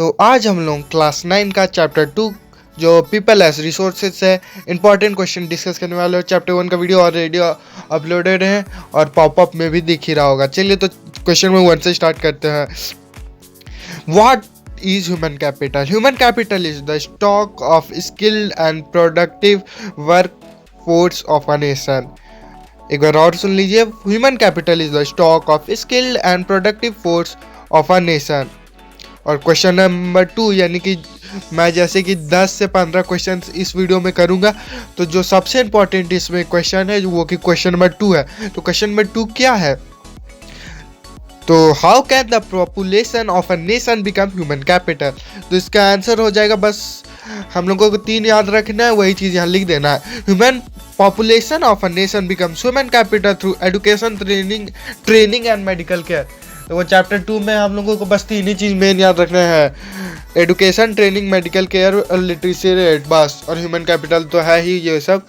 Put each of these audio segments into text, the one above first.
तो आज हम लोग क्लास 9 का चैप्टर 2 जो पीपल एज रिसोर्सेज है इंपॉर्टेंट क्वेश्चन डिस्कस करने वाले हो। चैप्टर 1 का वीडियो ऑलरेडी अपलोडेड है और पॉपअप में भी दिख ही रहा होगा। चलिए तो क्वेश्चन नंबर 1 से स्टार्ट करते हैं। What is human capital? Human capital is the stock of skilled and productive workforce of a nation. एक बार और सुन लीजिए। Human capital is the stock of skilled and productive force of a nation. और question number 2 यानी कि मैं जैसे कि 10 से 15 क्वेश्चन इस वीडियो में करूंगा, तो जो सबसे इंपॉर्टेंट इसमें क्वेश्चन है वो कि क्वेश्चन नंबर 2 है। तो क्वेश्चन नंबर 2 क्या है? तो how can the population of a nation become human capital? तो इसका आंसर हो जाएगा, बस हम लोगों को 3 याद रखना है, वही चीज़ यहाँ लिख देना है। Human population of a nation becomes human capital through education, training and medical care. तो वो चैप्टर 2 में हम लोगों को बस 3 ही चीज़ मेन याद रखना है, एजुकेशन, ट्रेनिंग, मेडिकल केयर और लिटरेसी रेट, बस। और ह्यूमन कैपिटल तो है ही ये सब।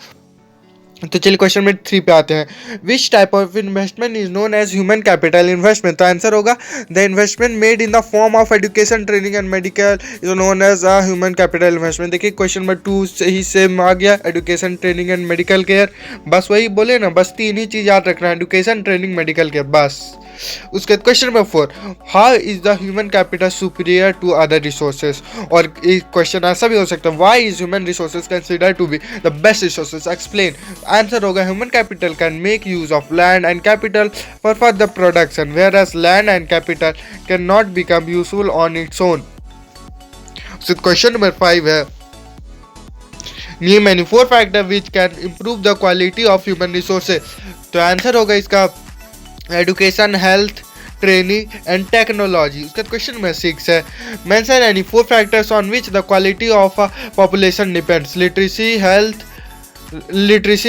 तो चलिए क्वेश्चन नंबर 3 पे आते हैं। Which type of investment is known as human capital investment? तो आंसर होगा the investment made in the form of education, training and medical is known as a human capital investment. देखिए question number 2 से ही same आ गया, education, training and medical care. बस वही बोले ना, बस 3 ही चीज़ याद रखना है, एजुकेशन, ट्रेनिंग, मेडिकल केयर, बस। उसके बाद question number 4, how is the human capital superior to other resources? और क्वेश्चन ऐसा भी हो सकता है, why is human resources consider to be the best resources? Explain. Answer होगा human capital can make use of land and capital for further production, whereas land and capital can not become useful on its own. Question number 5 है, name any 4 factor which can improve the quality of human resources. तो answer होगा इसका education, health, training and technology. उसका question number 6 है, mention any 4 factors on which the quality of a population depends. Literacy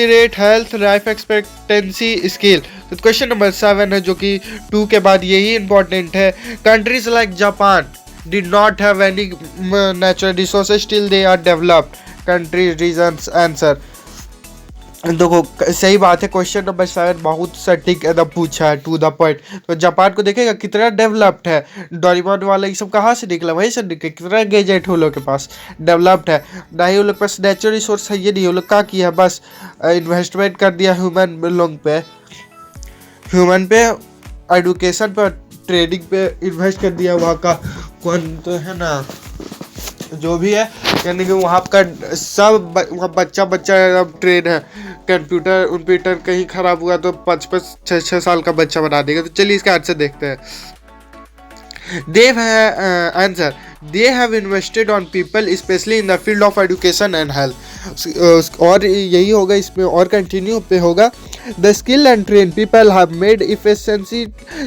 rate, health, life expectancy, skill. तो question number 7 है, जो कि 2 के बाद यही इंपॉर्टेंट है। Countries like Japan did not have any natural resources still they are developed countries, reasons, answer. देखो सही बात है, क्वेश्चन नंबर 7 बहुत सटीक एकदम पूछा है, टू द पॉइंट। तो जापान को देखेगा कितना डेवलप्ड है, डोरेमोन वाला ये सब कहाँ से निकला, वहीं से निकले। कितना गैजेट हो लोग के पास, डेवलप्ड है ना ही। वो लोग के पास नेचुरल रिसोर्स है, ये नहीं। वो लोग क्या किया, बस इन्वेस्टमेंट कर दिया ह्यूमन लोग पे, ह्यूमन पे, एजुकेशन पे, ट्रेनिंग पे इन्वेस्ट कर दिया। वहाँ का कौन तो है ना, जो भी है, यानी कि वहाँ का सब वहाँ बच्चा ट्रेन है। कंप्यूटर कहीं ख़राब हुआ तो 5-6 साल का बच्चा बना देगा। तो चलिए इसका आंसर देखते हैं। Answer, they have invested on people especially in the field of education and health। और यही होगा इसमें, और कंटिन्यू पे होगा, the skilled and trained people have made efficiency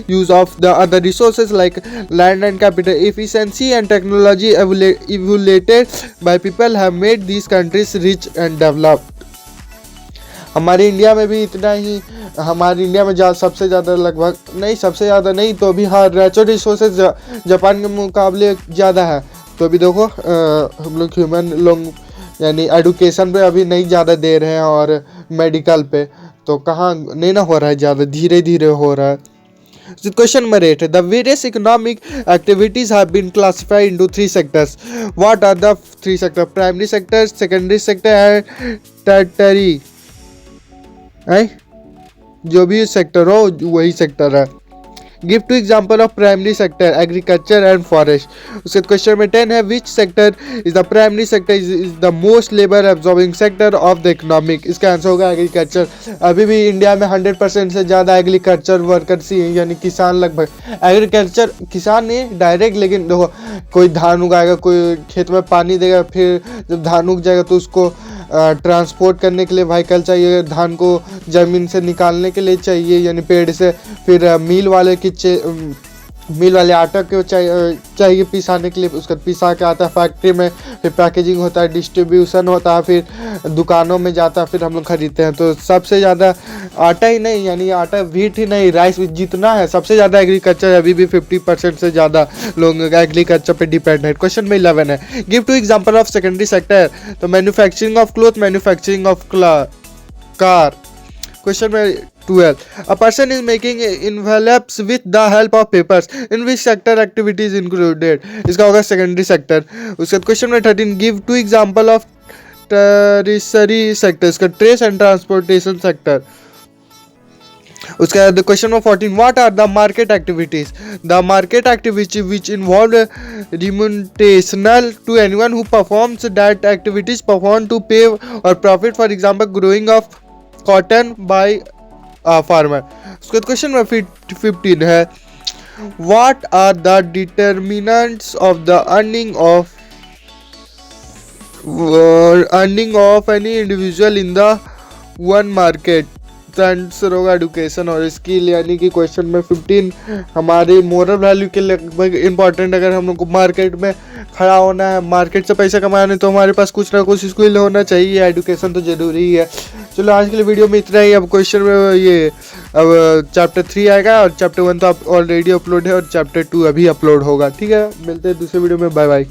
use of the other resources like land and capital. Efficiency and technology evaluated by people have made these countries rich and developed। हमारे India में भी इतना ही, हमारे India में सबसे ज़्यादा, लगभग नहीं सबसे ज़्यादा नहीं तो भी हाँ, नेचुरल रिसोर्सेज जापान के मुकाबले ज़्यादा है। तो अभी देखो हम लोग ह्यूमन लोग यानी एजुकेशन पे अभी नहीं ज़्यादा दे रहे हैं और मेडिकल पे, तो कहाँ नहीं ना हो रहा है, ज़्यादा धीरे धीरे हो रहा है। क्वेश्चन नंबर 8 है, the various economic activities have been classified into 3 sectors. What are the 3 sector? Primary sector, secondary sector and tertiary. जो भी सेक्टर हो वही सेक्टर है। Give 2 example of primary sector, agriculture and forest. उसके question number 10 है, which sector is the primary sector is the most labour absorbing sector of the economic? इसका answer होगा agriculture. अभी भी इंडिया में 100% से ज़्यादा एग्रीकल्चर वर्कर्स ही हैं, यानी किसान। लगभग एग्रीकल्चर किसान नहीं डायरेक्ट, लेकिन देखो कोई धान उगाएगा, कोई खेत में पानी देगा, फिर जब धान उग जाएगा तो उसको ट्रांसपोर्ट करने के लिए व्हीकल चाहिए, धान को ज़मीन से निकालने के लिए चाहिए, यानी पेड़ से, फिर मिल वाले आटा को चाहिए पिसाने के लिए, उसका पिसा के आता है फैक्ट्री में, फिर पैकेजिंग होता है, डिस्ट्रीब्यूशन होता है, फिर दुकानों में जाता है, फिर हम लोग खरीदते हैं। तो सबसे ज़्यादा आटा ही नहीं, यानी आटा, व्हीट ही नहीं, राइस जितना है, सबसे ज़्यादा एग्रीकल्चर, अभी भी 50% से ज़्यादा लोग एग्रीकल्चर पे डिपेंड है। क्वेश्चन में 11 है, give 2 example of secondary sector. तो manufacturing of cloth, manufacturing of car. Question में 12. A person is making envelopes with the help of papers. In which sector activities included? इसका होगा सेकेंडरी सेक्टर. उसके question में 13 give two example of tertiary sector. इसका trade and transportation sector. उसके बाद question number 14 what are the market activities. The market activity which involve remunerational to anyone who performs that activities performed to pay or profit, for example growing of cotton by a farmer. उसके question में 15 है what are the determinants of the earning of any individual in the one market. Answer होगा education और skill. यानी कि question में 15 हमारे moral value के लगभग इंपॉर्टेंट. अगर हम लोग को मार्केट में खड़ा होना है, मार्केट से पैसा कमाना है, तो हमारे पास कुछ ना कुछ स्किल होना चाहिए. एडुकेशन तो जरूरी ही है. चलो आज के लिए वीडियो में इतना ही. अब क्वेश्चन में ये अब चैप्टर 3 आएगा और चैप्टर 1 तो ऑलरेडी अपलोड है और चैप्टर 2 अभी अपलोड होगा. ठीक है, मिलते हैं दूसरे वीडियो में. Bye bye.